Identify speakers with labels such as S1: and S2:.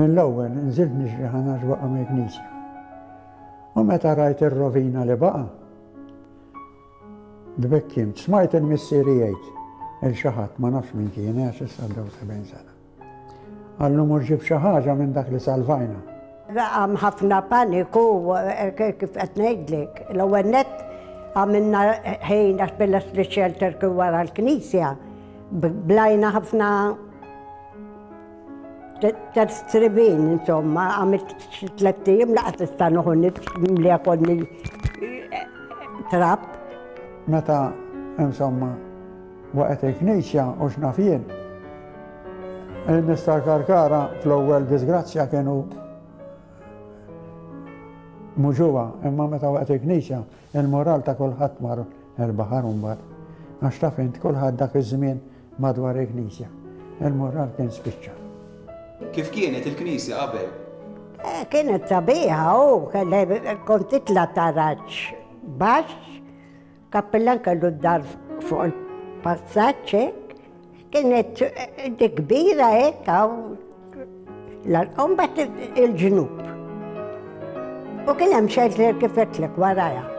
S1: Mill-ewwel nżilt nixri ħanax baqa' mill-Knisja. U meta rajt ir-rovina li baqa' dbekkimt, smajt il-missieri jgħid il xi ħadd ma nafx min kien għax issa għaddew 70 sena. Għallu mhux ġib xi ħaġa minn dak li salvajna.
S2: Hemm ħafna paniku kif qed ngħidlek. L-ewwel nett għamilna ħejn għax bil-Street Shelter kien wara l-Knisja. Blajna ħafna stribin, insomma, għamilt xi 3 ijiem laqgħet nista' noħu li jkollni trapp.
S1: Meta insomma waqgħet il-Knisja u x'naf jien. Il-Mista Karkara fl-ewwel disgrazzja kienu muġuwa, imma meta waqgħet il-Knisja il-moral ta' kulħadd mar il-baħar u mbagħad. Għax taf int kulħadd dak iż-żmien madwar il-Knisja. Il-moral kien spiċċa.
S3: Kif kienet il-Knisja qabel?
S2: Kienet sabiħa kont titla' taraġġ baxx, kappellan kellu d-dar fuq il-passaġġ hekk, kienet kbira hekk mbagħad il-ġnub. U kien hemm shelter kif qedtlek warajha.